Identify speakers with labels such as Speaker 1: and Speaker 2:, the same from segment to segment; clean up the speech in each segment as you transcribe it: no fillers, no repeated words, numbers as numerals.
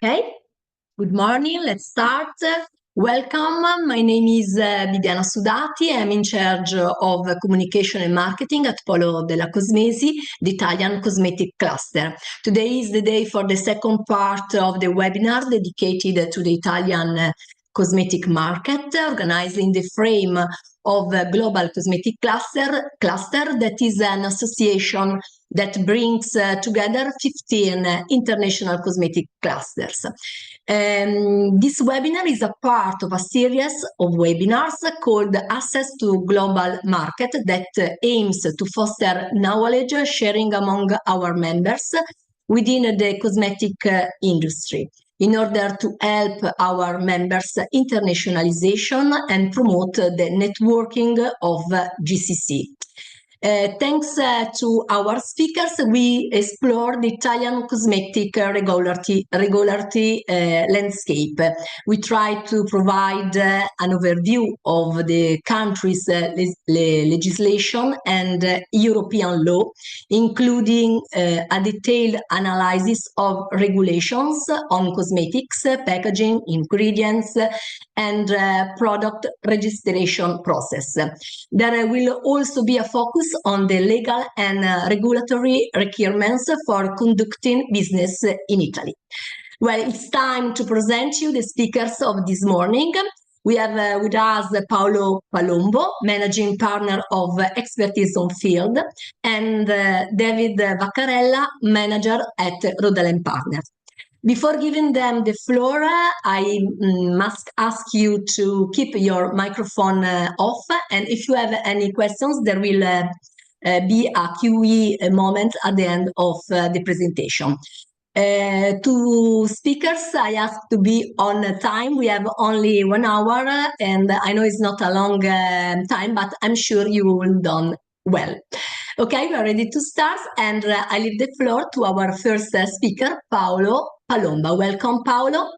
Speaker 1: Okay, good morning. Let's start. Welcome. My name is Viviana Sudati. I'm in charge of communication and marketing at Polo della Cosmesi, the Italian cosmetic cluster. Today is the day for the second part of the webinar dedicated to the Italian cosmetic market, organized in the frame of Global Cosmetic Cluster that is an association that brings together 15 international cosmetic clusters. This webinar is a part of a series of webinars called Access to Global Market that aims to foster knowledge sharing among our members within the cosmetic industry in order to help our members internationalization and promote the networking of GCC. Thanks to our speakers, we explore the Italian cosmetic regulatory landscape. We try to provide an overview of the country's legislation and European law, including a detailed analysis of regulations on cosmetics, packaging, ingredients, and product registration process. There will also be a focus on the legal and regulatory requirements for conducting business in Italy. Well, it's time to present you the speakers of this morning. We have with us Paolo Palombo, Managing Partner of Expertise on Field, and David Vaccarella, Manager at Rodel & Partners. Before giving them the floor, I must ask you to keep your microphone off, and if you have any questions, there will be a Q&A moment at the end of the presentation. To speakers, I ask to be on time. We have only 1 hour, and I know it's not a long time, but I'm sure you will done well. Okay, we are ready to start, and I leave the floor to our first speaker, Paolo Palombo. Welcome, Paolo.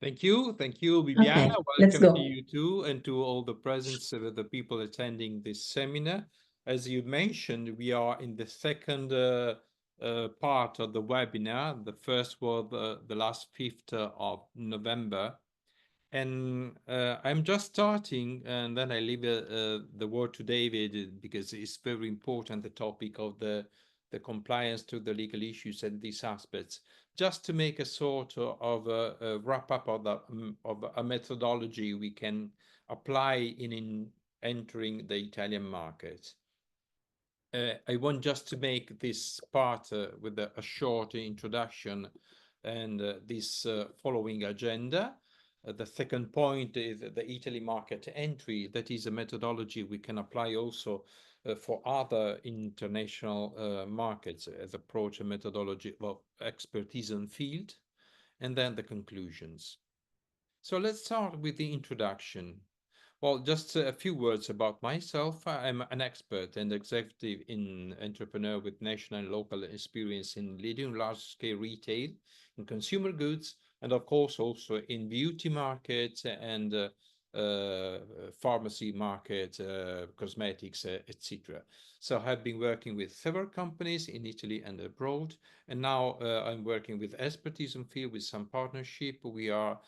Speaker 2: Thank you, Viviana.
Speaker 1: Okay, let's
Speaker 2: Welcome
Speaker 1: go.
Speaker 2: to you too, and to all the presence the people attending this seminar. As you mentioned, we are in the second part of the webinar. The first was the last 5th of November. And I'm just starting, and then I leave the word to David, because it's very important, the topic of the compliance to the legal issues and these aspects, just to make a sort of a wrap-up of a methodology we can apply in entering the Italian market. I want just to make this part with a short introduction and this following agenda. The second point is the Italy market entry. That is a methodology we can apply also for other international markets as approach and methodology of expertise and field, and then the conclusions. So let's start with the introduction. Well, just a few words about myself. I'm an expert and executive in entrepreneur with national and local experience in leading large-scale retail, in consumer goods, and of course also in beauty markets and pharmacy market, cosmetics, etc. So I've been working with several companies in Italy and abroad, and now I'm working with expertise in field with some partnership. We are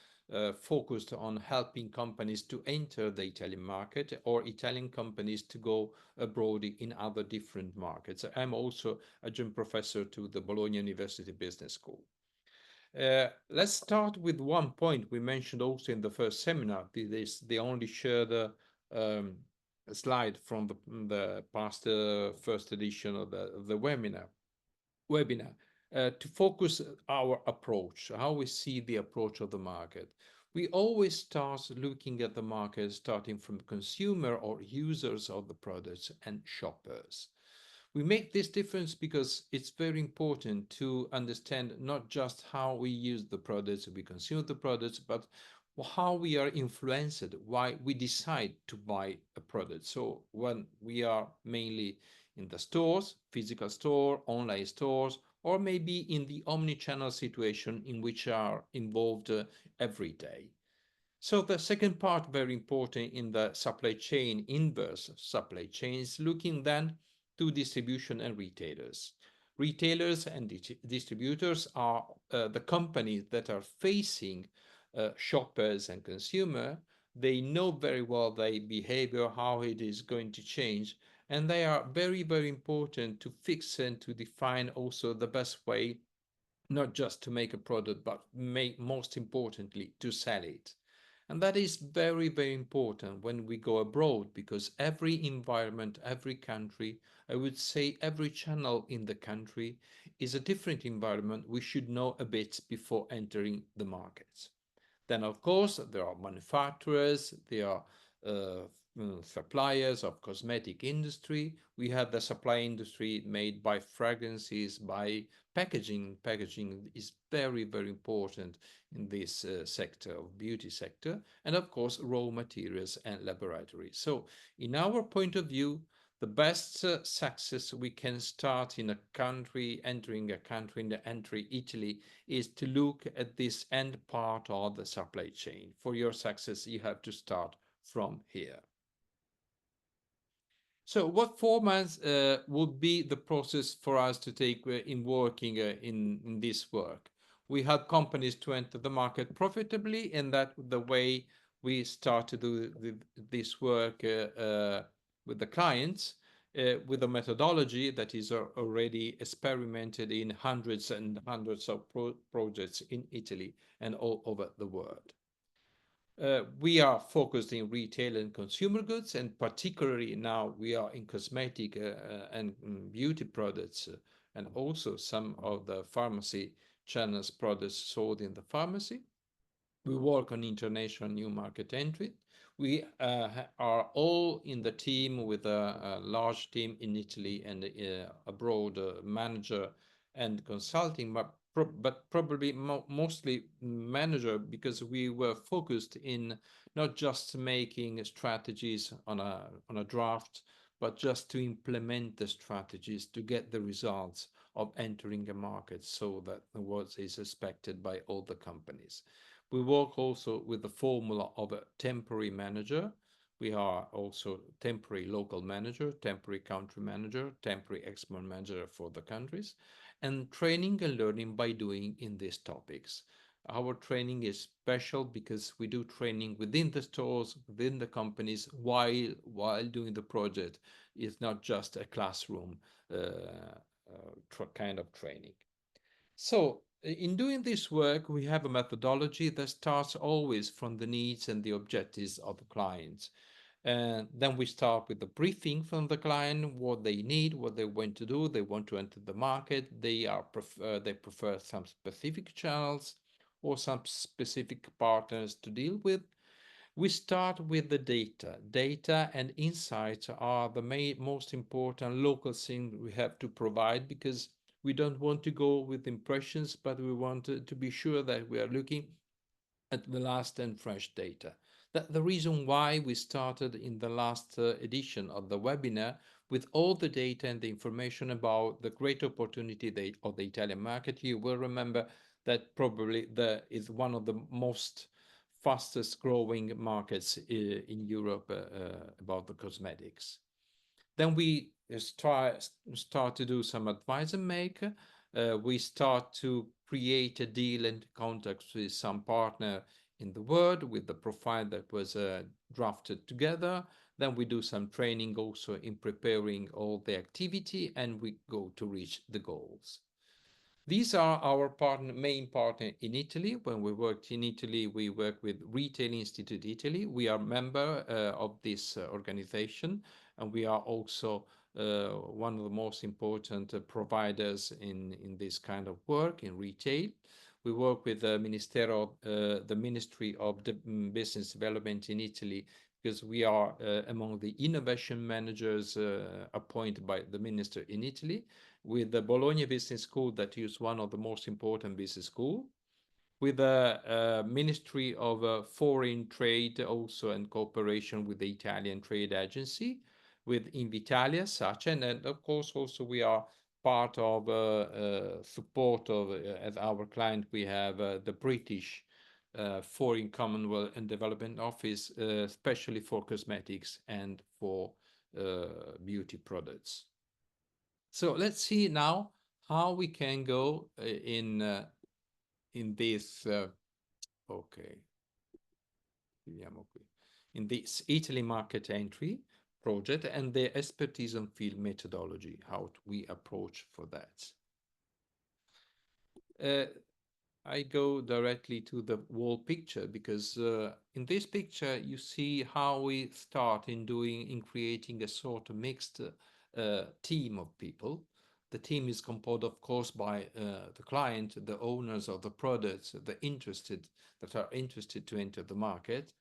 Speaker 2: focused on helping companies to enter the Italian market or Italian companies to go abroad in other different markets. I'm also adjunct professor to the Bologna University Business School. Let's start with one point we mentioned also in the first seminar. They only shared a slide from the past first edition of the webinar. To focus our approach, how we see the approach of the market. We always start looking at the market starting from consumer or users of the products and shoppers. We make this difference because it's very important to understand not just how we use the products, we consume the products, but how we are influenced, why we decide to buy a product. So when we are mainly in the stores, physical store, online stores, or maybe in the omni-channel situation in which are involved every day. So the second part, very important in the supply chain, inverse supply chain, is looking then to distribution and retailers. Retailers and distributors are the companies that are facing shoppers and consumer. They know very well their behavior, how it is going to change, and they are very, very important to fix and to define also the best way, not just to make a product, but most importantly, to sell it. And that is very, very important when we go abroad, because every environment, every country, I would say every channel in the country is a different environment we should know a bit before entering the markets. Then, of course, there are manufacturers, there are uh, suppliers of cosmetic industry. We have the supply industry made by fragrances, by packaging. Packaging is very, very important in this sector of beauty sector. And of course, raw materials and laboratories. So in our point of view, the best success we can start in a country, entering a country, in the entry Italy, is to look at this end part of the supply chain. For your success, you have to start from here. So what formats would be the process for us to take in working in this work? We help companies to enter the market profitably, and that the way we start to do this work with the clients, with a methodology that is already experimented in hundreds and hundreds of projects in Italy and all over the world. We are focused in retail and consumer goods, and particularly now we are in cosmetic and beauty products, and also some of the pharmacy channels products sold in the pharmacy. We work on international new market entry. We are all in the team with a large team in Italy and abroad, manager and consulting, but probably mostly manager, because we were focused in not just making strategies on a draft, but just to implement the strategies to get the results of entering a market, so that what is expected by all the companies. We work also with the formula of a temporary manager. We are also temporary local manager, temporary country manager, temporary export manager for the countries, and training and learning by doing in these topics. Our training is special because we do training within the stores, within the companies, while doing the project. It's not just a classroom kind of training. So in doing this work, we have a methodology that starts always from the needs and the objectives of the clients. And then we start with the briefing from the client, what they need, what they want to do. They want to enter the market. They prefer some specific channels or some specific partners to deal with. We start with the data. Data and insights are the most important local thing we have to provide, because we don't want to go with impressions, but we want to be sure that we are looking at the last and fresh data. That's the reason why we started in the last edition of the webinar with all the data and the information about the great opportunity of the Italian market. You will remember that probably is one of the most fastest growing markets in Europe about the cosmetics. Then we start to do some advisor make. We start to create a deal and contact with some partner in the world with the profile that was drafted together. Then we do some training also in preparing all the activity, and we go to reach the goals. These are our main partner in Italy. When we worked in Italy, we work with Retail Institute Italy. We are member of this organization, and we are also one of the most important providers in this kind of work in retail. We work with the Ministry of Business Development in Italy, because we are among the innovation managers appointed by the minister in Italy, with the Bologna Business School, that is one of the most important business schools, with the Ministry of Foreign Trade also, and cooperation with the Italian Trade Agency, with Invitalia, such, and of course also we are part of support of, as our client, we have the British Foreign Commonwealth and Development Office, especially for cosmetics and for beauty products. So let's see now how we can go in this okay, vediamo qui, in this Italy market entry project and the expertise and field methodology, how we approach for that. I go directly to the wall picture because in this picture you see how we start in creating a sort of mixed team of people. The team is composed, of course, by the client, the owners of the products, that are interested to enter the market.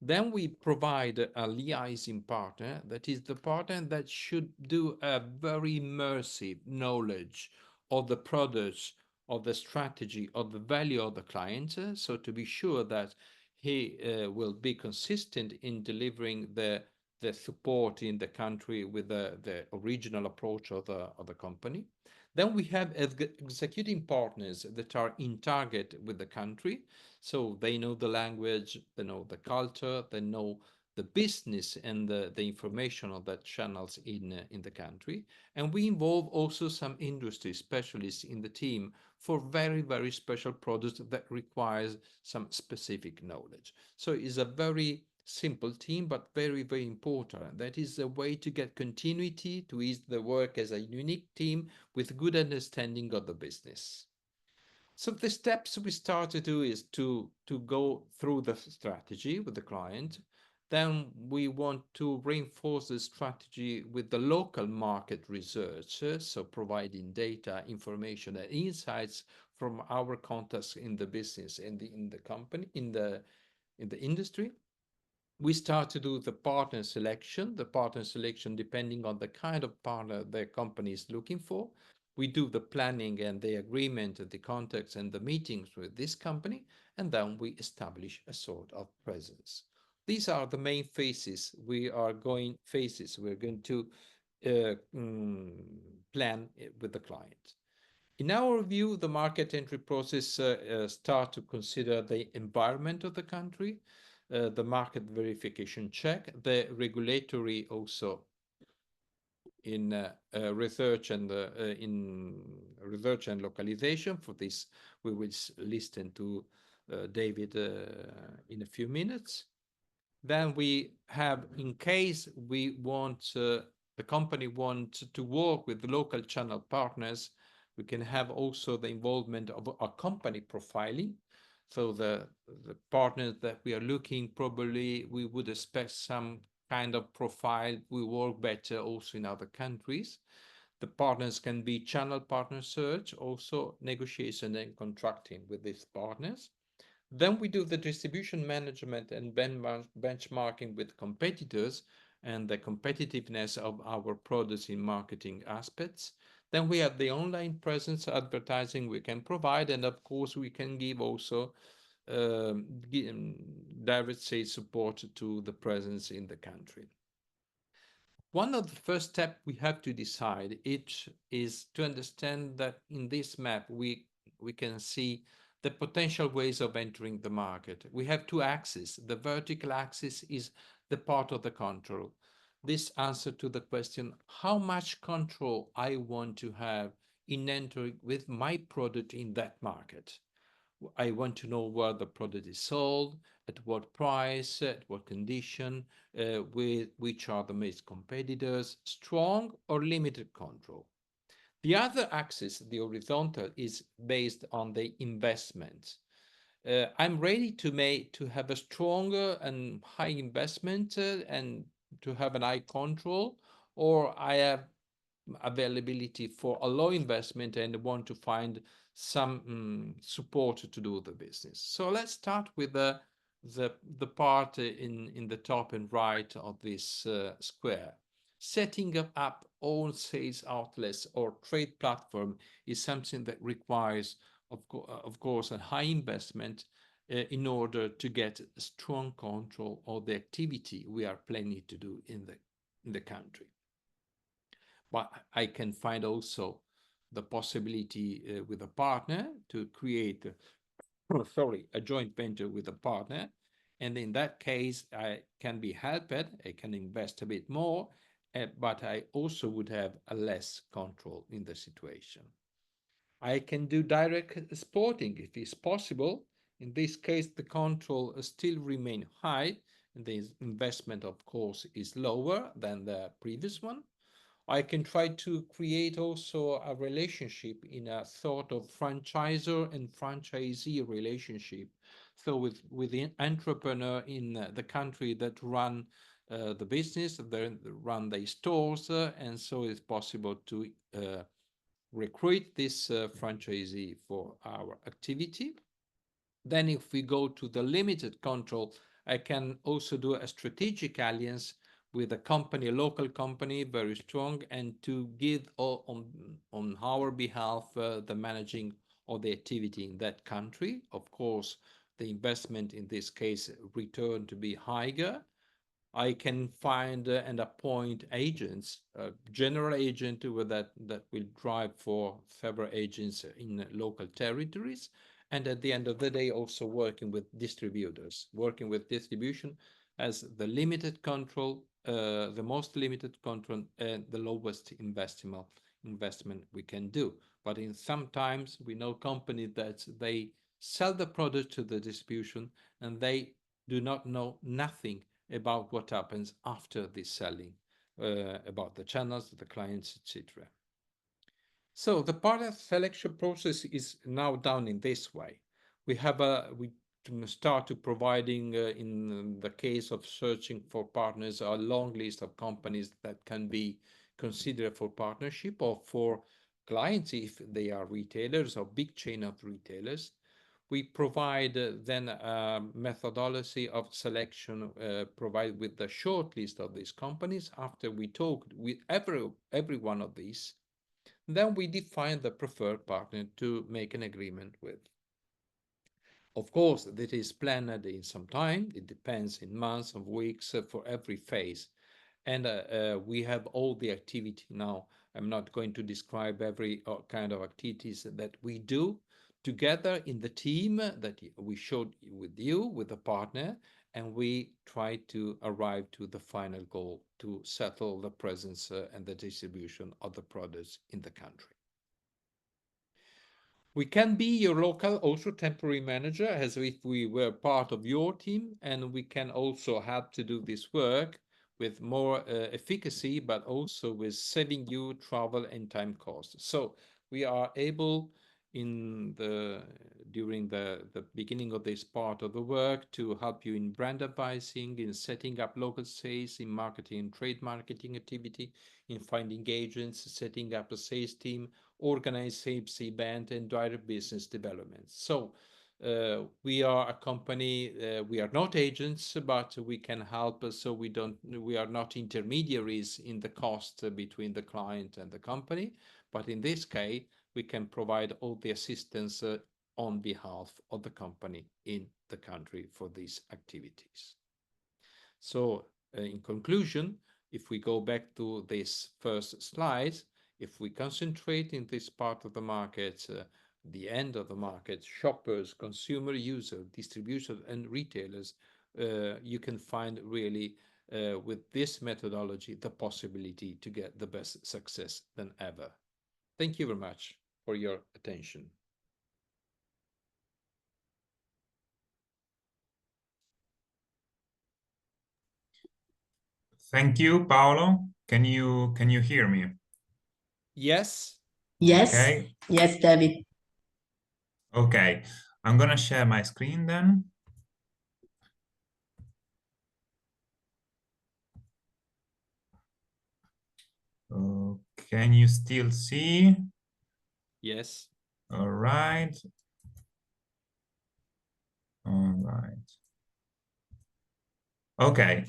Speaker 2: Then we provide a liaising partner, that is the partner that should do a very immersive knowledge of the products, of the strategy, of the value of the client, so to be sure that he will be consistent in delivering the support in the country with the original approach of the company. Then we have executing partners that are in target with the country, so they know the language, they know the culture, they know the business and the information of that channels in the country. And we involve also some industry specialists in the team for very, very special products that requires some specific knowledge. So it's a very simple team, but very, very important. That is a way to get continuity, to ease the work as a unique team with good understanding of the business. So the steps we start to do is to go through the strategy with the client. Then we want to reinforce the strategy with the local market research, so providing data, information, and insights from our contacts in the business and in the company, in the industry. We start to do the partner selection depending on the kind of partner the company is looking for. We do the planning and the agreement, the contacts and the meetings with this company, and then we establish a sort of presence. These are the main phases we're going to plan with the client. In our view, the market entry process start to consider the environment of the country, the market verification check, the regulatory also in research and localization. For this, we will listen to David in a few minutes. Then we have, in case we want the company wants to work with local channel partners, we can have also the involvement of a company profiling. So the partners that we are looking, probably we would expect some kind of profile. We work better also in other countries. The partners can be channel partner search, also negotiation and contracting with these partners. Then we do the distribution management and benchmarking with competitors and the competitiveness of our products in marketing aspects. Then we have the online presence advertising we can provide, and of course we can give also direct sales support to the presence in the country. One of the first steps we have to decide is to understand that in this map we can see the potential ways of entering the market. We have two axes. The vertical axis is the part of the control. This answer to the question, how much control I want to have in entering with my product in that market. I want to know where the product is sold, at what price, at what condition, with which are the main competitors, strong or limited control. The other axis, the horizontal, is based on the investment. I'm ready to have a stronger and high investment and to have an high control, or I have availability for a low investment and want to find some support to do the business. So let's start with the part in the top and right of this square. Setting up own sales outlets or trade platform is something that requires, of course, a high investment in order to get strong control of the activity we are planning to do in the country. But I can find also the possibility with a partner to create, a joint venture with a partner. And in that case, I can be helped, I can invest a bit more, but I also would have a less control in the situation. I can do direct exporting if it's possible. In this case, the control still remain high, and the investment, of course, is lower than the previous one. I can try to create also a relationship in a sort of franchisor and franchisee relationship. So with the entrepreneur in the country that run the business, they run their stores, and so it's possible to recruit this franchisee for our activity. Then if we go to the limited control, I can also do a strategic alliance with a company, a local company, very strong, and to give on our behalf the managing of the activity in that country. Of course, the investment in this case return to be higher. I can find and appoint agents, general agent with that will drive for several agents in local territories. And at the end of the day, also working with distributors, working with distribution as the limited control, the most limited control and the lowest investment we can do. But in sometimes we know companies that they sell the product to the distribution and they do not know nothing about what happens after the selling, about the channels, the clients, etc. So the partner selection process is now done in this way. We start to providing, in the case of searching for partners, a long list of companies that can be considered for partnership or for clients if they are retailers or big chain of retailers. We provide then a methodology of selection, provide with the short list of these companies. After we talked with every one of these, then we define the preferred partner to make an agreement with. Of course, that is planned in some time. It depends in months of weeks for every phase. And we have all the activity now. I'm not going to describe every kind of activities that we do together in the team that we showed with you, with the partner, and we try to arrive to the final goal to settle the presence and the distribution of the products in the country. We can be your local also temporary manager as if we were part of your team, and we can also help to do this work with more efficacy, but also with saving you travel and time costs. So we are able during the beginning of this part of the work to help you in brand advising, in setting up local sales, in marketing and trade marketing activity, in finding agents, setting up a sales team, organize sales event and direct business development. So we are a company, we are not agents, but we can help, so we are not intermediaries in the cost between the client and the company. But in this case, we can provide all the assistance on behalf of the company in the country for these activities. So in conclusion, if we go back to this first slide, if we concentrate in this part of the market, the end of the market, shoppers, consumer user, distributors and retailers, you can find really with this methodology the possibility to get the best success than ever. Thank you very much for your attention.
Speaker 3: Thank you, Paolo. Can you hear me?
Speaker 2: Yes.
Speaker 1: Yes.
Speaker 3: Okay.
Speaker 1: Yes, David.
Speaker 3: Okay. I'm gonna share my screen then. Can you still see?
Speaker 2: Yes.
Speaker 3: All right. All right. Okay.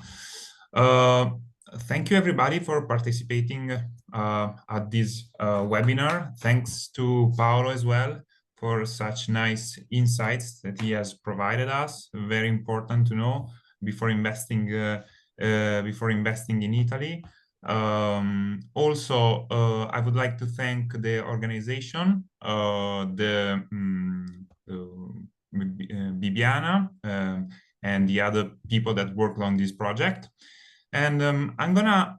Speaker 3: Thank you everybody for participating at this webinar. Thanks to Paolo as well for such nice insights that he has provided us. Very important to know before investing in Italy. Also, I would like to thank the organization, Bibiana, and the other people that worked on this project. And I'm gonna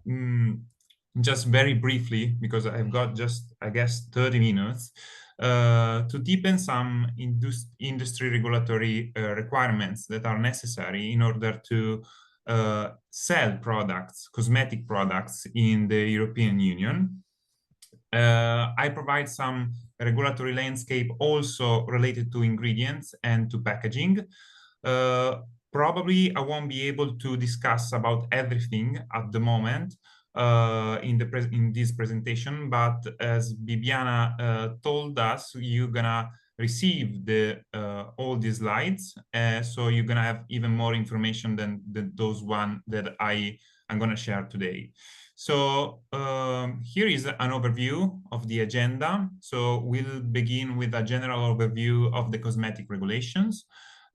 Speaker 3: just very briefly, because I've got just, I guess, 30 minutes, to deepen some industry regulatory requirements that are necessary in order to sell products, cosmetic products in the European Union. I provide some regulatory landscape also related to ingredients and to packaging. Probably I won't be able to discuss about everything at the moment in this presentation, but as Bibiana told us, you're gonna receive all these slides, so you're gonna have even more information than those one that I'm gonna share today. So here is an overview of the agenda. So we'll begin with a general overview of the cosmetic regulations.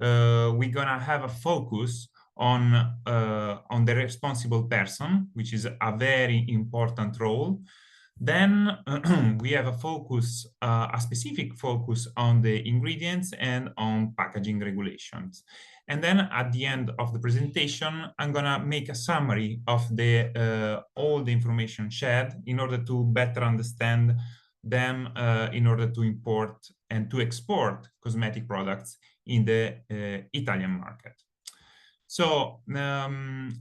Speaker 3: We're gonna have a focus on the responsible person, which is a very important role. Then we have a focus, a specific focus on the ingredients and on packaging regulations. And then at the end of the presentation, I'm gonna make a summary of all the information shared in order to better understand them in order to import and to export cosmetic products in the Italian market. So,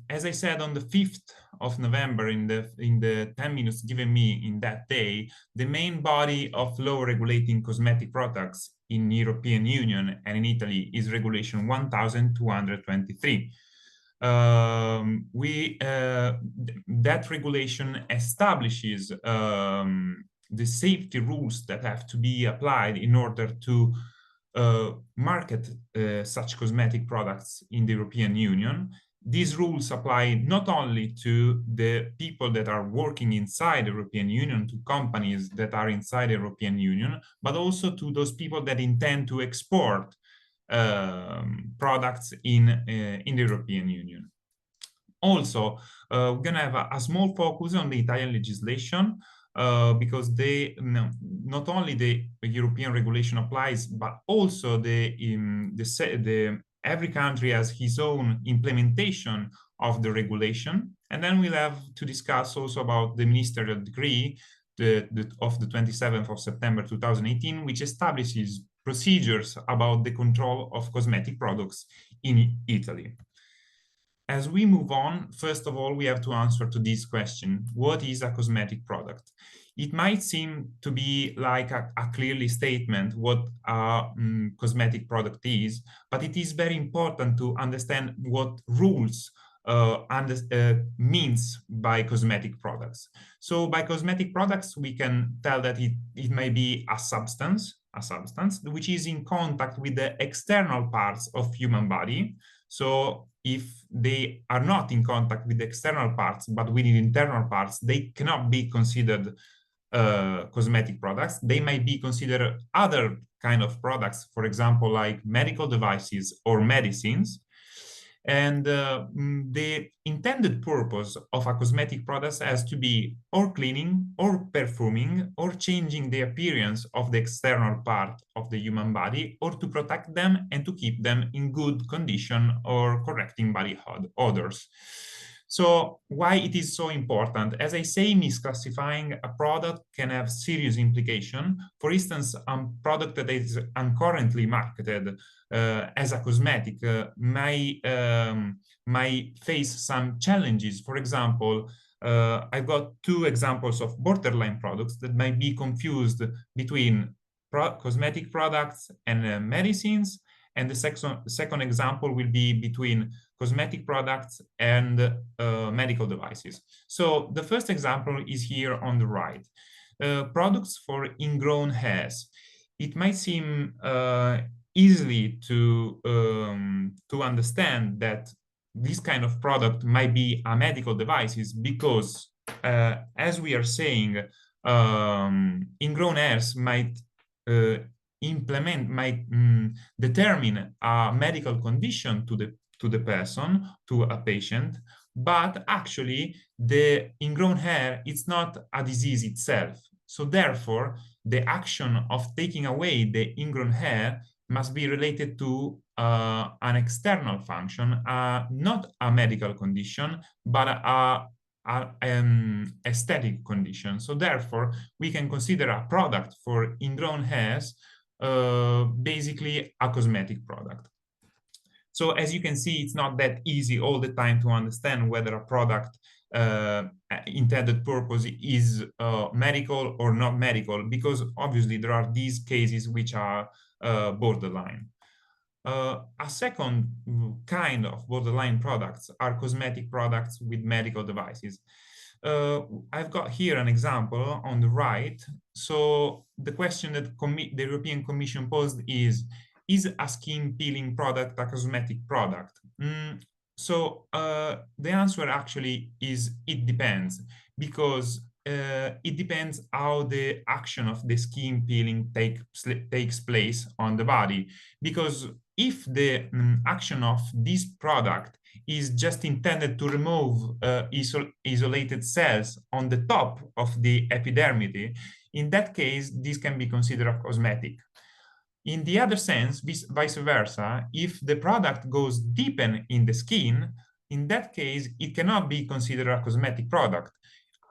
Speaker 3: as I said, on the 5th of November, in the 10 minutes given me in that day, the main body of law regulating cosmetic products in European Union and in Italy is Regulation 1223. That regulation establishes the safety rules that have to be applied in order to market such cosmetic products in the European Union. These rules apply not only to the people that are working inside the European Union, to companies that are inside the European Union, but also to those people that intend to export products in the European Union. Also, we're going to have a small focus on the Italian legislation, because not only the European regulation applies, but also every country has his own implementation of the regulation. And then we'll have to discuss also about the ministerial decree of the 27th of September 2018, which establishes procedures about the control of cosmetic products in Italy. As we move on, first of all, we have to answer to this question: what is a cosmetic product? It might seem to be like a clearly statement what a cosmetic product is, but it is very important to understand what rules means by cosmetic products. So by cosmetic products, we can tell that it may be a substance which is in contact with the external parts of human body. So if they are not in contact with the external parts, but with the internal parts, they cannot be considered cosmetic products. They might be considered other kind of products, for example, like medical devices or medicines. And the intended purpose of a cosmetic product has to be or cleaning or perfuming or changing the appearance of the external part of the human body, or to protect them and to keep them in good condition, or correcting body odors. So why it is so important? As I say, misclassifying a product can have serious implication. For instance, a product that is currently marketed as a cosmetic might face some challenges. For example, I've got two examples of borderline products that might be confused between cosmetic products and medicines. And the second example will be between cosmetic products and medical devices. So the first example is here on the right. Products for ingrown hairs. It might seem easily to understand that this kind of product might be a medical devices, because as we are saying, ingrown hairs might determine a medical condition to the person, to a patient, but actually the ingrown hair, it's not a disease itself. So therefore, the action of taking away the ingrown hair must be related to an external function, not a medical condition, but a aesthetic condition. So therefore, we can consider a product for ingrown hairs basically a cosmetic product. So as you can see, it's not that easy all the time to understand whether a product intended purpose is medical or not medical, because obviously there are these cases which are borderline. A second kind of borderline products are cosmetic products with medical devices. I've got here an example on the right. So the question that the European Commission posed is a skin peeling product a cosmetic product? So the answer actually is it depends, because it depends how the action of the skin peeling takes place on the body. Because if the action of this product is just intended to remove isolated cells on the top of the epidermis, in that case, this can be considered a cosmetic. In the other sense, vice versa, if the product goes deep in the skin, in that case, it cannot be considered a cosmetic product.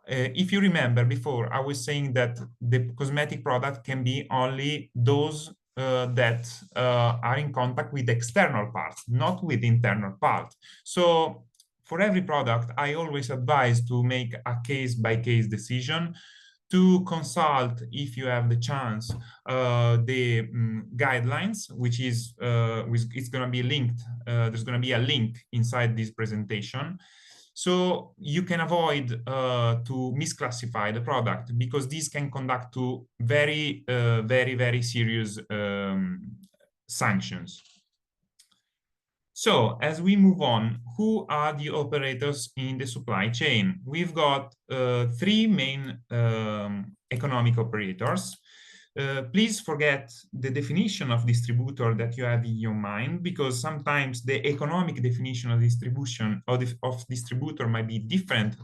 Speaker 3: If you remember before, I was saying that the cosmetic product can be only those that are in contact with external parts, not with internal parts. So for every product, I always advise to make a case-by-case decision, to consult, if you have the chance, the guidelines, which is it's going to be linked. There's going to be a link inside this presentation, so you can avoid to misclassify the product, because this can conduct to very, very serious sanctions. So as we move on, who are the operators in the supply chain? We've got three main economic operators. Please forget the definition of distributor that you have in your mind, because sometimes the economic definition of distribution of distributor might be different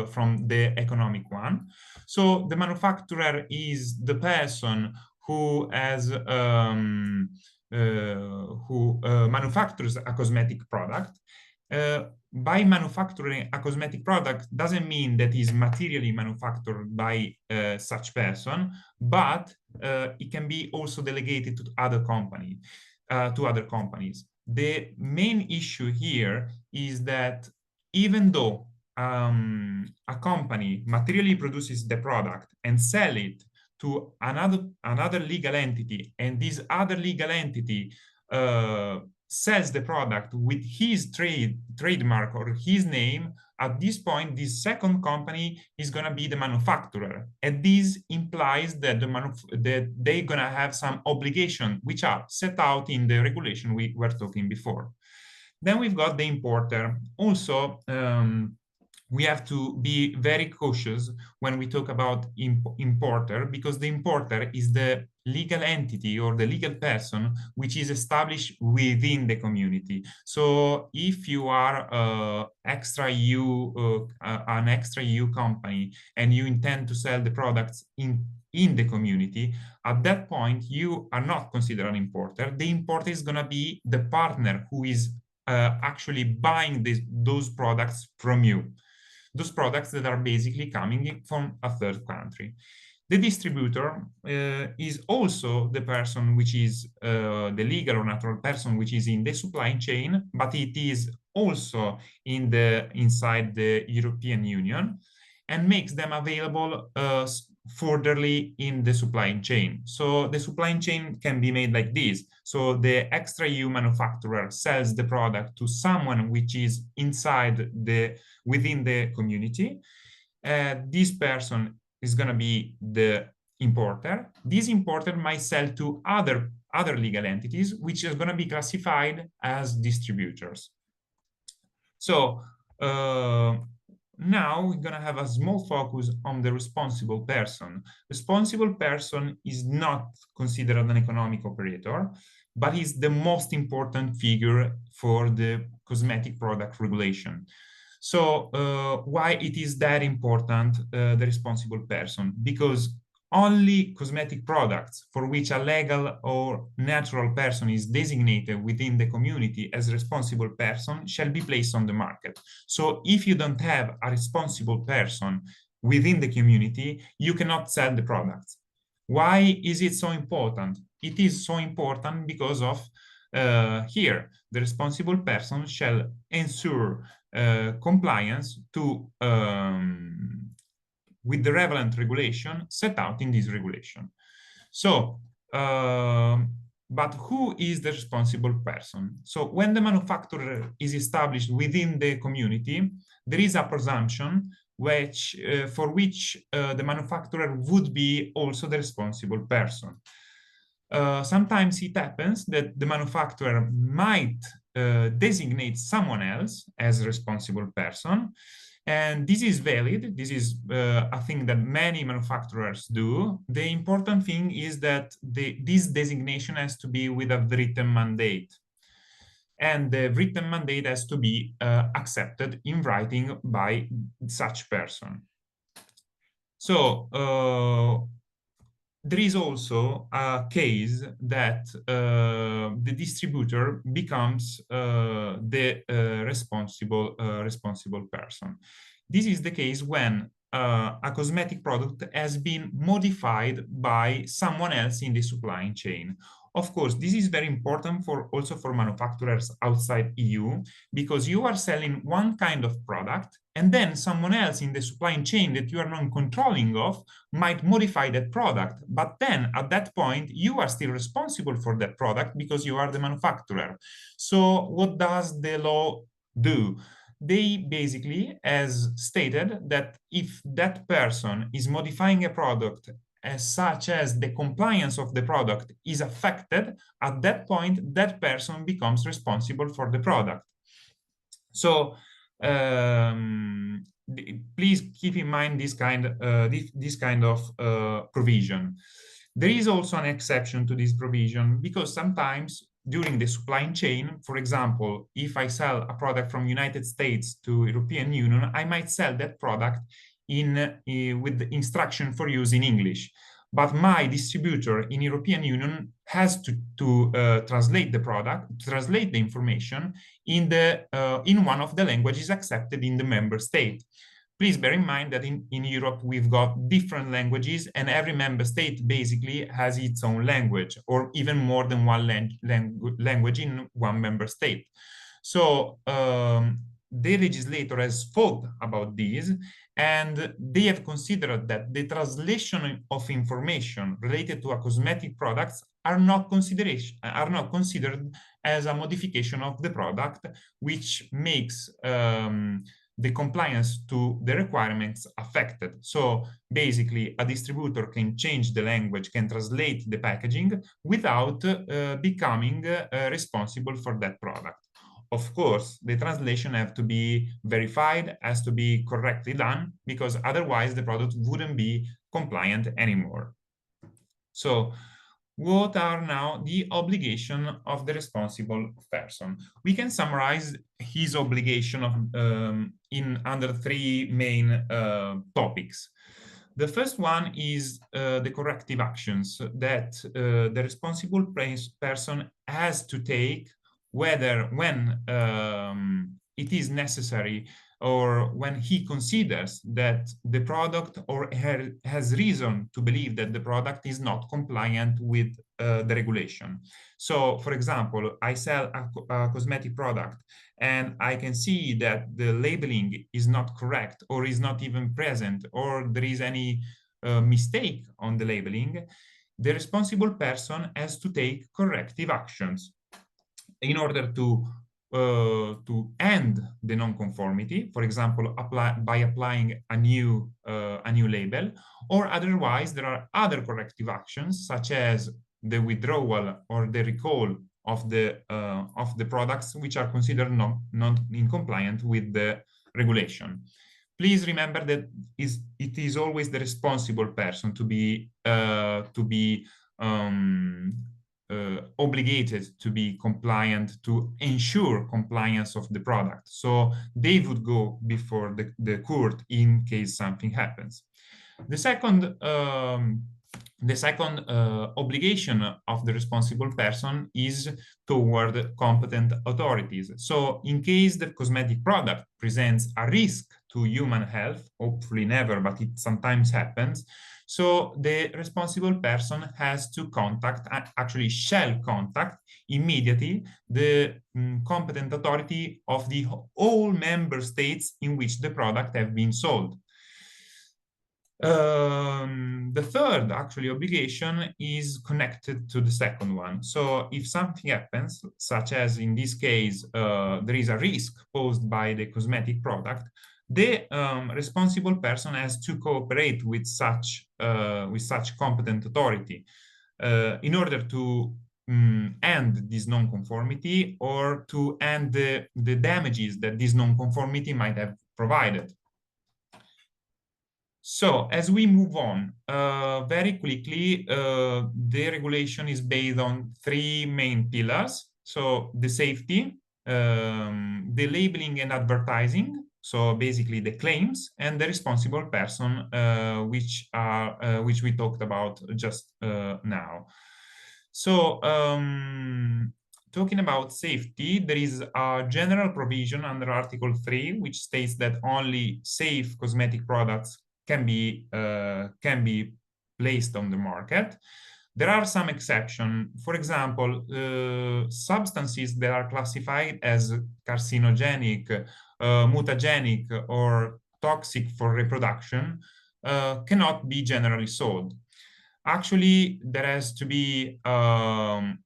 Speaker 3: from the economic one. So the manufacturer is the person who has manufactures a cosmetic product. By manufacturing a cosmetic product doesn't mean that is materially manufactured by such person, but it can be also delegated to other companies. The main issue here is that even though a company materially produces the product and sell it to another legal entity, and this other legal entity sells the product with his trademark or his name, at this point, this second company is going to be the manufacturer. And this implies that they're going to have some obligation, which are set out in the regulation we were talking before. Then we've got the importer. Also, we have to be very cautious when we talk about importer, because the importer is the legal entity or the legal person which is established within the community. So if you are an extra EU company and you intend to sell the products in the community, at that point you are not considered an importer. The importer is going to be the partner who is actually buying those products from you. Those products that are basically coming from a third country. The distributor is also the person which is the legal or natural person which is in the supply chain, but it is also inside the European Union, and makes them available furtherly in the supply chain. So the supply chain can be made like this. So the extra EU manufacturer sells the product to someone which is within the community. This person is going to be the importer. This importer might sell to other legal entities, which is going to be classified as distributors. So now we're going to have a small focus on the responsible person. Responsible person is not considered an economic operator, but is the most important figure for the cosmetic product regulation. So why it is that important, the responsible person? Because only cosmetic products for which a legal or natural person is designated within the community as responsible person shall be placed on the market. So if you don't have a responsible person within the community, you cannot sell the products. Why is it so important? It is so important because of here, the responsible person shall ensure compliance to with the relevant regulation set out in this regulation. So, but who is the responsible person? So when the manufacturer is established within the community, there is a presumption which, for which the manufacturer would be also the responsible person. Sometimes it happens that the manufacturer might designate someone else as a responsible person, and this is valid. This is a thing that many manufacturers do. The important thing is that this designation has to be with a written mandate, and the written mandate has to be accepted in writing by such person. So there is also a case that the distributor becomes the responsible person. This is the case when a cosmetic product has been modified by someone else in the supply chain. Of course, this is very important also for manufacturers outside EU, because you are selling one kind of product and then someone else in the supply chain that you are not controlling of might modify that product. But then at that point, you are still responsible for that product because you are the manufacturer. So what does the law do? They basically, as stated, that if that person is modifying a product as such as the compliance of the product is affected, at that point, that person becomes responsible for the product. So please keep in mind this kind of provision. There is also an exception to this provision, because sometimes during the supply chain, for example, if I sell a product from United States to European Union, I might sell that product with the instruction for use in English. But my distributor in European Union has to translate the product, translate the information in one of the languages accepted in the member state. Please bear in mind that in Europe, we've got different languages, and every member state basically has its own language, or even more than one language in one member state. So the legislator has thought about this, and they have considered that the translation of information related to a cosmetic products are not considered as a modification of the product, which makes the compliance to the requirements affected. So basically, a distributor can change the language, can translate the packaging without becoming responsible for that product. Of course, the translation have to be verified, has to be correctly done, because otherwise the product wouldn't be compliant anymore. So what are now the obligation of the responsible person? We can summarize his obligation under three main topics. The first one is the corrective actions that the responsible person has to take, whether when it is necessary or when he considers that the product or has reason to believe that the product is not compliant with the regulation. So, for example, I sell a cosmetic product and I can see that the labeling is not correct or is not even present, or there is any mistake on the labeling. The responsible person has to take corrective actions in order to end the non-conformity, for example, by applying a new label, or otherwise there are other corrective actions such as the withdrawal or the recall of the products which are considered not in compliant with the regulation. Please remember that it is always the responsible person to be obligated to be compliant, to ensure compliance of the product. So they would go before the court in case something happens. The second The second obligation of the responsible person is toward competent authorities. So in case the cosmetic product presents a risk to human health, hopefully never, but it sometimes happens, so the responsible person has to contact, actually shall contact immediately the competent authority of the all member states in which the product have been sold. The third actually obligation is connected to the second one. So if something happens, such as in this case, there is a risk posed by the cosmetic product, the responsible person has to cooperate with such competent authority in order to end this non-conformity or to end the damages that this non-conformity might have provided. So as we move on, very quickly, the regulation is based on three main pillars. So the safety, the labeling and advertising, so basically the claims, and the responsible person, which we talked about just now. So talking about safety, there is a general provision under Article 3, which states that only safe cosmetic products can be placed on the market. There are some exceptions. For example, substances that are classified as carcinogenic, mutagenic, or toxic for reproduction cannot be generally sold. Actually, there has to be, as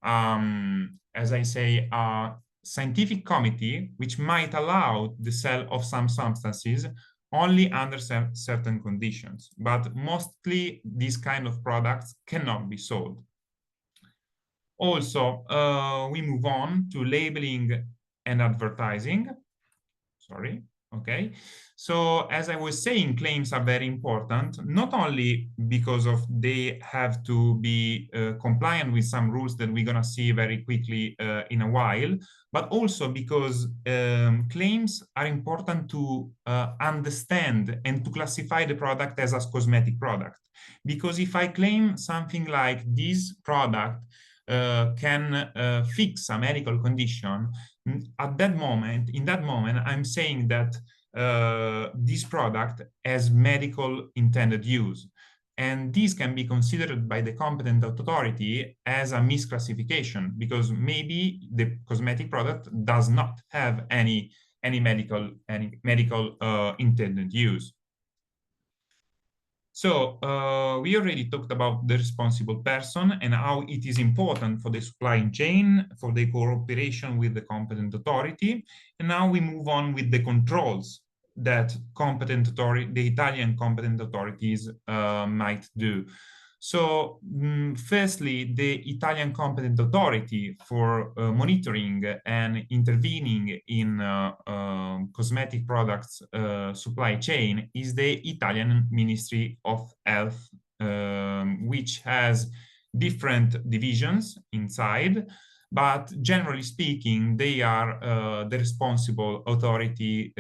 Speaker 3: I say, a scientific committee which might allow the sale of some substances only under certain conditions, but mostly these kind of products cannot be sold. Also, we move on to labeling and advertising. Sorry, okay. So as I was saying, claims are very important, not only because of they have to be compliant with some rules that we're gonna see very quickly in a while, but also because claims are important to understand and to classify the product as a cosmetic product. Because if I claim something like this product can fix a medical condition, at that moment, in that moment, I'm saying that this product has medical intended use. And this can be considered by the competent authority as a misclassification, because maybe the cosmetic product does not have any medical intended use. So we already talked about the responsible person and how it is important for the supply chain, for the cooperation with the competent authority. And now we move on with the controls that the Italian competent authorities might do. So firstly, the Italian competent authority for monitoring and intervening in cosmetic products supply chain is the Italian Ministry of Health, which has different divisions inside, but generally speaking, they are the responsible authority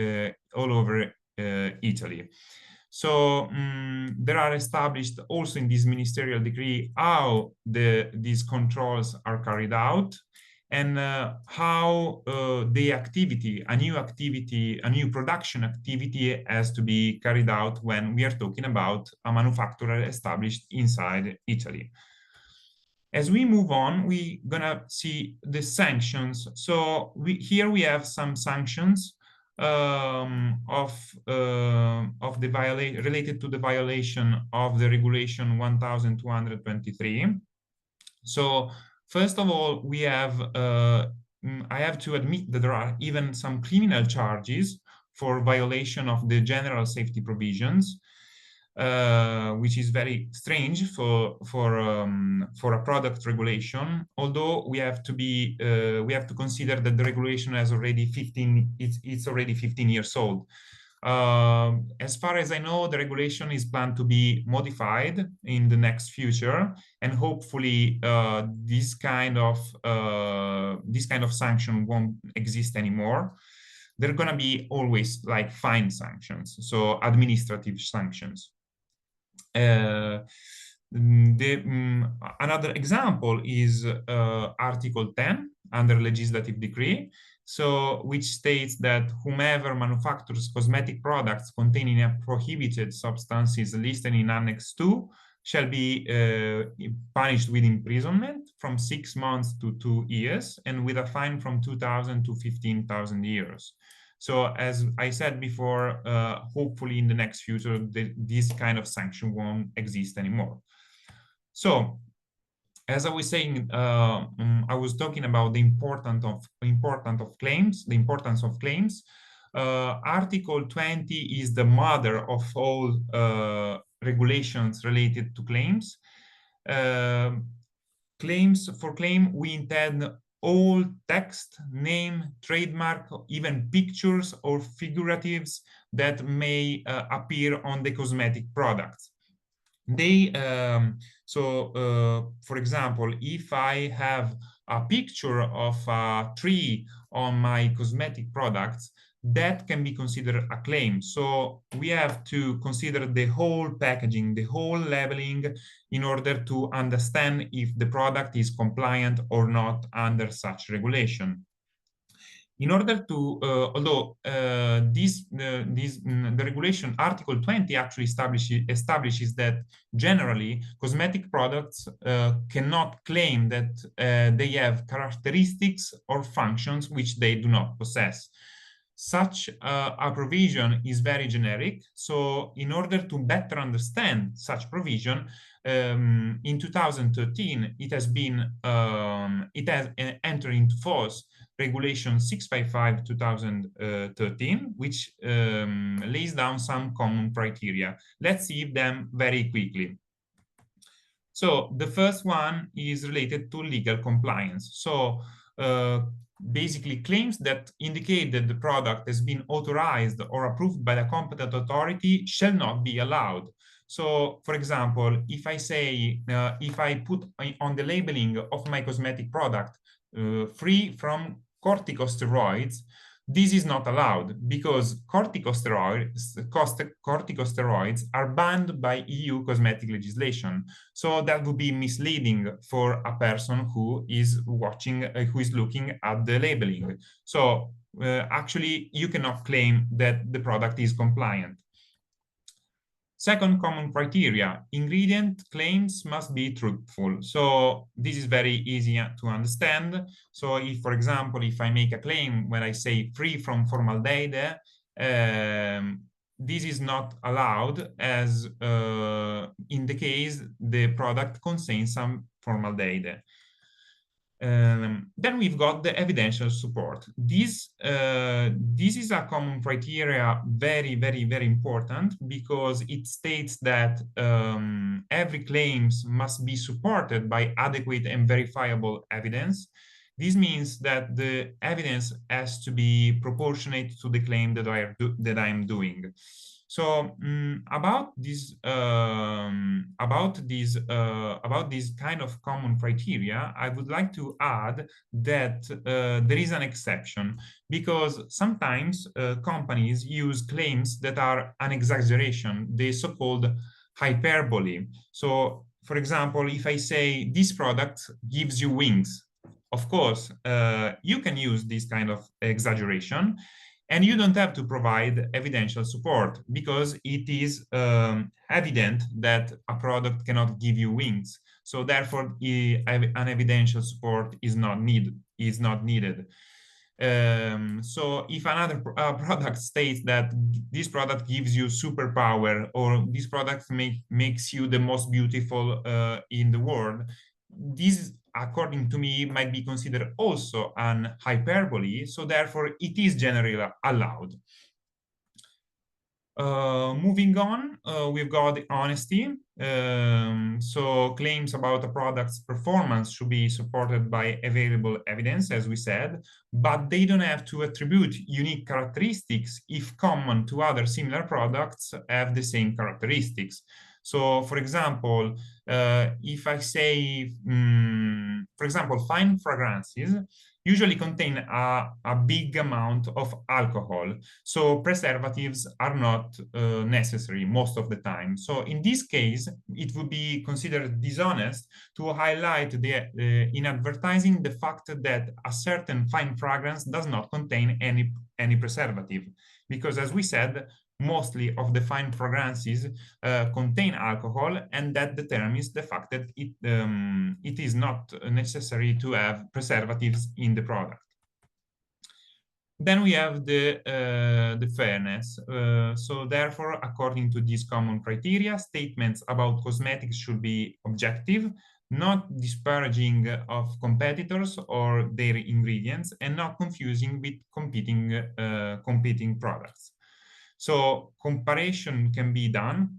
Speaker 3: all over Italy. So there are established also in this ministerial decree how these controls are carried out and how the activity, a new production activity has to be carried out when we are talking about a manufacturer established inside Italy. As we move on, we're gonna see the sanctions. So here we have some sanctions related to the violation of the regulation 1223. So first of all, we have I have to admit that there are even some criminal charges for violation of the general safety provisions, which is very strange for a product regulation. Although we have to consider that the regulation has already 15. It's already 15 years old. As far as I know, the regulation is planned to be modified in the next future, and hopefully this kind of sanction won't exist anymore. They're gonna be always like fine sanctions, so administrative sanctions. Another example is Article 10 under legislative decree, so which states that whomever manufactures cosmetic products containing a prohibited substances listed in Annex 2 shall be punished with imprisonment from 6 months to 2 years and with a fine from 2,000 to 15,000 euros. So as I said before, hopefully in the next future, this kind of sanction won't exist anymore. So, as I was saying, I was talking about the importance of claims. Article 20 is the mother of all regulations related to claims. For claim, we intend all text, name, trademark, even pictures or figuratives that may appear on the cosmetic products. For example, if I have a picture of a tree on my cosmetic products, that can be considered a claim. So we have to consider the whole packaging, the whole labeling, in order to understand if the product is compliant or not under such regulation. In order to, the regulation Article 20 actually establishes that generally cosmetic products cannot claim that they have characteristics or functions which they do not possess. Such a provision is very generic. So in order to better understand such provision, in 2013, it has entered into force Regulation 655/2013, which lays down some common criteria. Let's see them very quickly. So the first one is related to legal compliance. So basically claims that indicate that the product has been authorized or approved by the competent authority shall not be allowed. So, for example, if I say, if I put on the labeling of my cosmetic product, free from corticosteroids, this is not allowed because corticosteroids are banned by EU cosmetic legislation. So that would be misleading for a person who is watching, who is looking at the labeling. So actually, you cannot claim that the product is compliant. Second common criteria, ingredient claims must be truthful. So this is very easy to understand. So if, for example, if I make a claim when I say free from formaldehyde, this is not allowed as in the case the product contains some formaldehyde. Then we've got the evidential support. This is a common criteria, very, very, very important, because it states that every claims must be supported by adequate and verifiable evidence. This means that the evidence has to be proportionate to the claim that I'm doing. So about this kind of common criteria, I would like to add that there is an exception, because sometimes companies use claims that are an exaggeration, the so-called hyperbole. So, for example, if I say this product gives you wings, of course, you can use this kind of exaggeration, and you don't have to provide evidential support because it is evident that a product cannot give you wings. So therefore, an evidential support is not needed. So if another product states that this product gives you superpower, or this product makes you the most beautiful in the world, this, according to me, might be considered also an hyperbole, so therefore it is generally allowed. Moving on, we've got the honesty. So claims about a product's performance should be supported by available evidence, as we said, but they don't have to attribute unique characteristics if common to other similar products have the same characteristics. So, for example, if I say, for example, fine fragrances, usually contain a big amount of alcohol. So preservatives are not necessary most of the time. So in this case, it would be considered dishonest to highlight in advertising the fact that a certain fine fragrance does not contain any preservative. Because as we said, mostly of the fine fragrances contain alcohol, and that determines the fact that it is not necessary to have preservatives in the product. Then we have the fairness. So therefore, according to these common criteria, statements about cosmetics should be objective, not disparaging of competitors or their ingredients, and not confusing with competing products. So comparison can be done,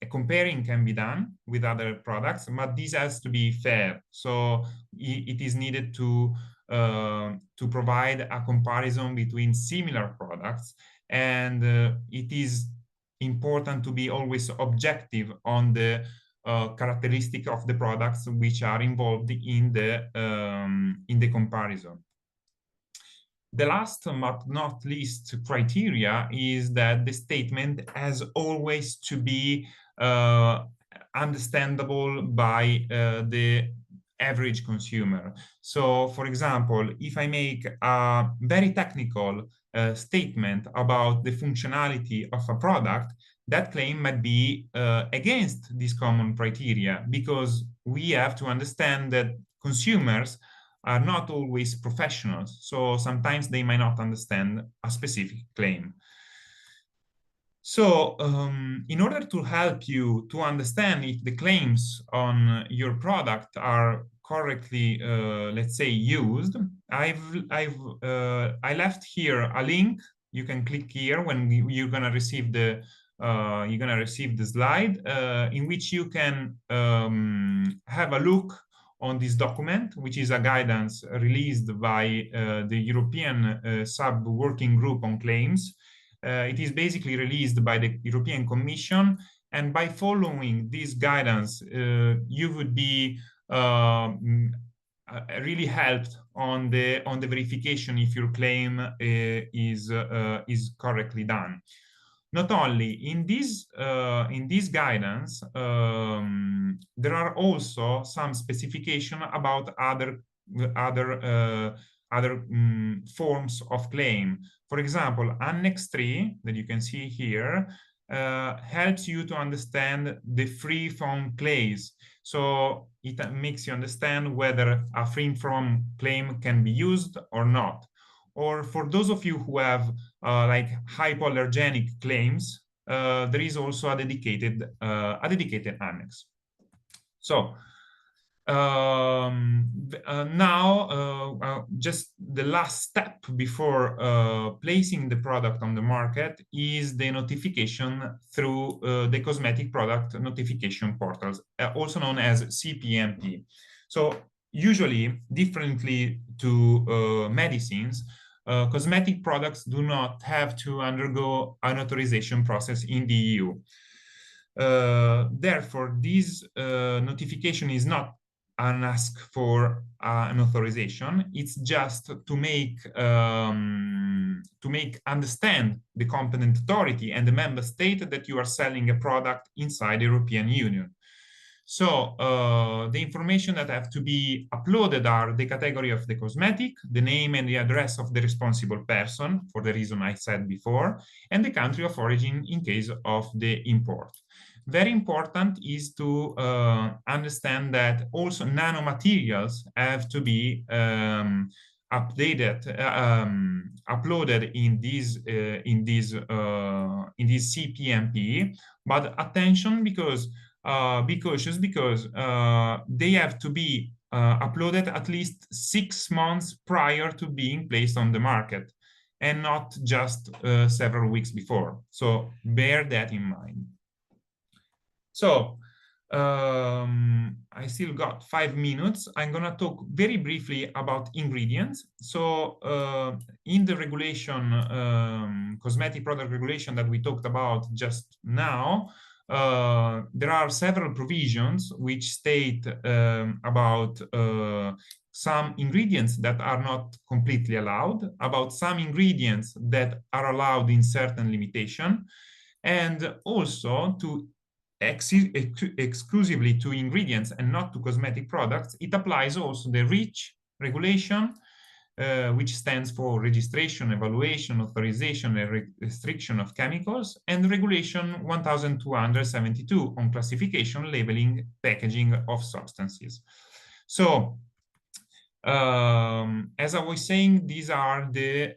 Speaker 3: comparing can be done with other products, but this has to be fair. So it is needed to provide a comparison between similar products, and it is important to be always objective on the characteristic of the products which are involved in the comparison. The last but not least criteria is that the statement has always to be understandable by the average consumer. So, for example, if I make a very technical statement about the functionality of a product, that claim might be against these common criteria, because we have to understand that consumers are not always professionals, so sometimes they might not understand a specific claim. So in order to help you to understand if the claims on your product are correctly, let's say, used, I left here a link. You can click here when you're gonna receive the slide, in which you can have a look on this document, which is a guidance released by the European Sub-Working Group on Claims. It is basically released by the European Commission, and by following this guidance, you would be really helped on the verification if your claim is correctly done. Not only in this guidance, there are also some specification about other forms of claim. For example, Annex 3 that you can see here helps you to understand the free from claims. So it makes you understand whether a free from claim can be used or not. Or for those of you who have like hypoallergenic claims, there is also a dedicated annex. So now, just the last step before placing the product on the market is the notification through the cosmetic product notification portals, also known as CPMP. So usually, differently to medicines, cosmetic products do not have to undergo an authorization process in the EU. Therefore, this notification is not an ask for an authorization. It's just to make understand the competent authority and the member state that you are selling a product inside the European Union. So the information that have to be uploaded are the category of the cosmetic, the name and the address of the responsible person, for the reason I said before, and the country of origin in case of the import. Very important is to understand that also nanomaterials have to be uploaded in this CPMP. But attention, because be cautious, because they have to be uploaded at least 6 months prior to being placed on the market, and not just several weeks before. So bear that in mind. So I still got 5 minutes. I'm gonna talk very briefly about ingredients. So in the regulation, cosmetic product regulation that we talked about just now, there are several provisions which state about some ingredients that are not completely allowed, about some ingredients that are allowed in certain limitation, and also to exclusively to ingredients and not to cosmetic products. It applies also the REACH regulation, which stands for Registration, Evaluation, Authorization, and Restriction of Chemicals, and Regulation 1272 on Classification, Labeling, Packaging of Substances. So, as I was saying, these are the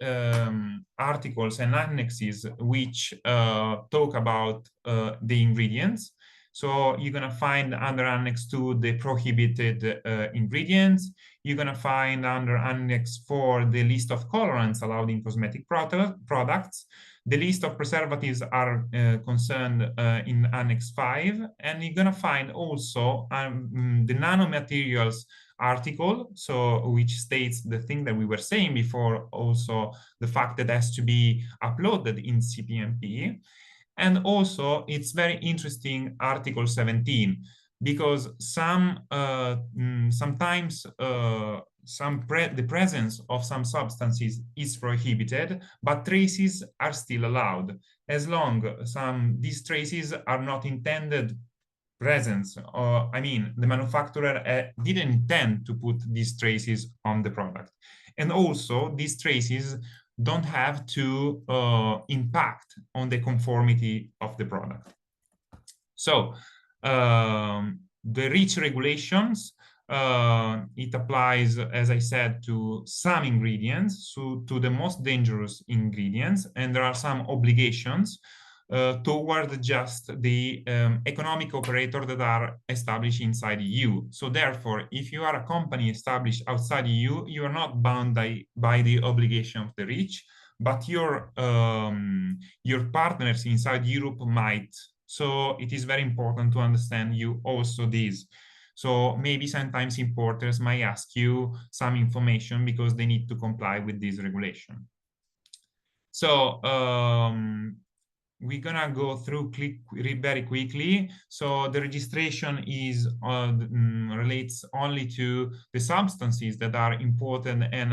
Speaker 3: articles and annexes which talk about the ingredients. So you're going to find under Annex 2 the prohibited ingredients. You're going to find under Annex 4 the list of colorants allowed in cosmetic products. The list of preservatives are concerned in Annex 5. And you're going to find also the nanomaterials article, so which states the thing that we were saying before, also the fact that it has to be uploaded in CPMP. And also it's very interesting Article 17, because sometimes the presence of some substances is prohibited, but traces are still allowed, as long as these traces are not intended presence, or I mean, the manufacturer didn't intend to put these traces on the product. And also these traces don't have to impact on the conformity of the product. So the REACH regulations, it applies, as I said, to some ingredients, so to the most dangerous ingredients, and there are some obligations toward just the economic operator that are established inside EU. So therefore, if you are a company established outside EU, you are not bound by the obligation of the REACH, but your partners inside Europe might. So it is very important to understand you also this. So maybe sometimes importers might ask you some information because they need to comply with this regulation. So we're gonna go through very quickly. So the registration is relates only to the substances that are imported and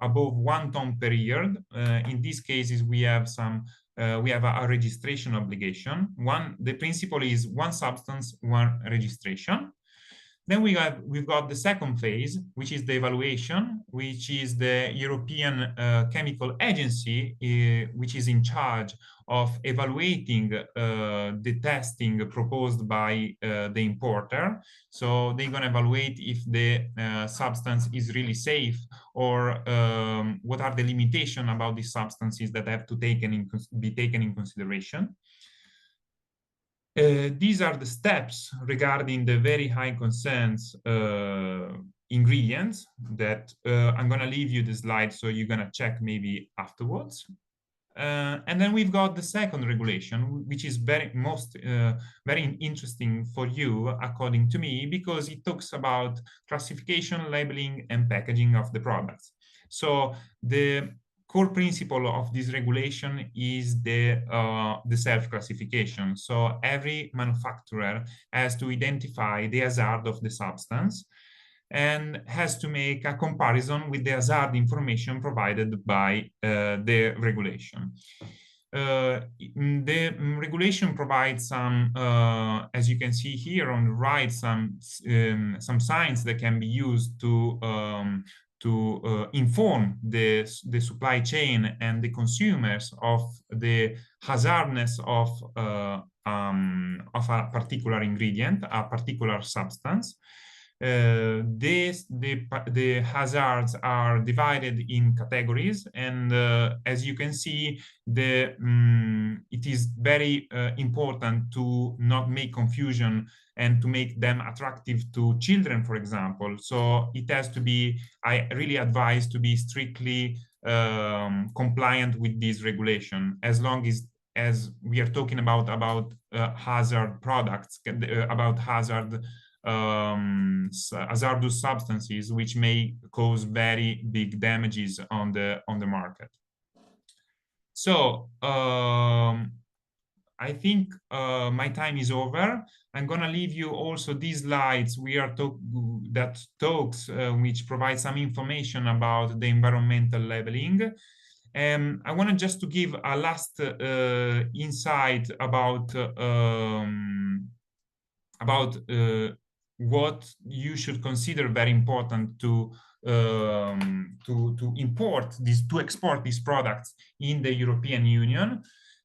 Speaker 3: above 1 ton per year. In these cases, we have a registration obligation. The principle is 1 substance, 1 registration. Then we've got the second phase, which is the evaluation, which is the European Chemical Agency, which is in charge of evaluating the testing proposed by the importer. So they're going to evaluate if the substance is really safe, or what are the limitations about these substances that have to be taken in consideration. These are the steps regarding the very high concerns ingredients that I'm going to leave you the slide, so you're going to check maybe afterwards. And then we've got the second regulation, which is very interesting for you, according to me, because it talks about classification, labeling, and packaging of the products. So the core principle of this regulation is the self-classification. So every manufacturer has to identify the hazard of the substance and has to make a comparison with the hazard information provided by the regulation. The regulation provides some, as you can see here on the right, some signs that can be used to inform the supply chain and the consumers of the hazardness of a particular ingredient, a particular substance. The hazards are divided in categories, and as you can see, it is very important to not make confusion and to make them attractive to children, for example. So it has to be, I really advise to be strictly compliant with this regulation, as long as we are talking about hazard products, about hazardous substances which may cause very big damages on the market. So I think my time is over. I'm gonna leave you also these slides which provide some information about the environmental labeling. I want to just to give a last insight about what you should consider very important to export these products in the European Union.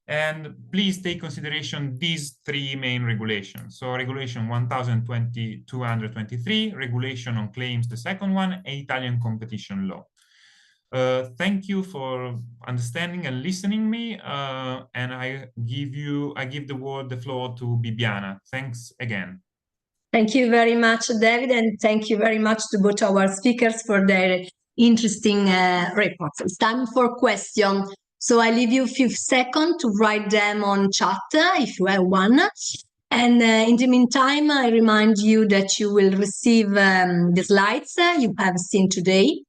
Speaker 3: And please take consideration these three main regulations. So Regulation 1020/223, Regulation on Claims, the second one, and Italian competition law. Thank you for understanding and listening me. And I give the floor to Bibiana. Thanks again.
Speaker 1: Thank you very much, David, and thank you very much to both our speakers for their interesting reports. It's time for questions. So I leave you a few seconds to write them on chat if you have one. And in the meantime, I remind you that you will receive the slides you have seen today.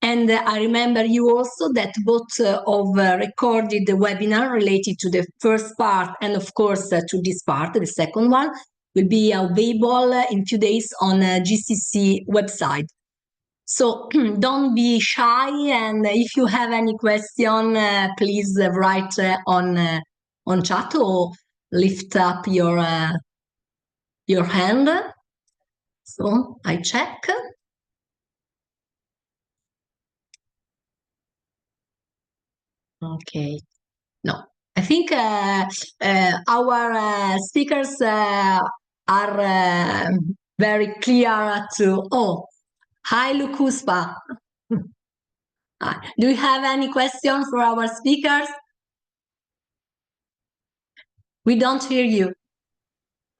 Speaker 1: And I remember you also that both of recorded the webinar related to the first part and of course to this part, the second one, will be available in a few days on GCC website. So don't be shy, and if you have any question, please write on chat or lift up your hand. So I check. Okay. No, I think our speakers are very clear to. Oh, hi, Lucuspa. Do you have any questions for our speakers? We don't hear you.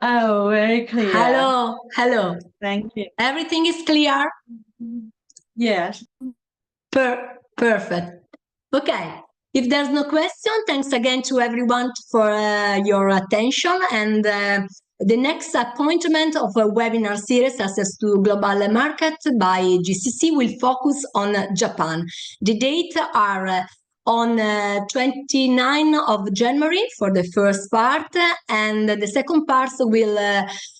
Speaker 4: Oh, very clear.
Speaker 1: Hello, hello.
Speaker 4: Thank you.
Speaker 1: Everything is clear?
Speaker 4: Yes.
Speaker 1: Perfect. Okay. If there's no question, thanks again to everyone for your attention. And the next appointment of a webinar series, Access to Global Market by GCC, will focus on Japan. The dates are on 29 of January for the first part, and the second part will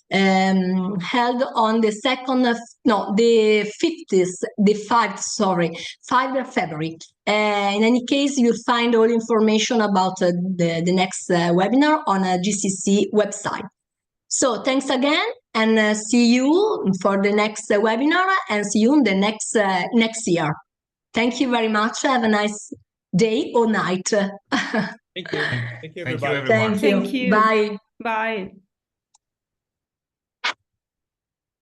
Speaker 1: held on the 5th of February. In any case, you'll find all information about the next webinar on a GCC website. So thanks again, and see you for the next webinar, and see you in the next year. Thank you very much. Have a nice day or night.
Speaker 2: Thank you. Thank you, everybody.
Speaker 1: Thank you.
Speaker 4: Thank you.
Speaker 1: Bye.
Speaker 4: Bye.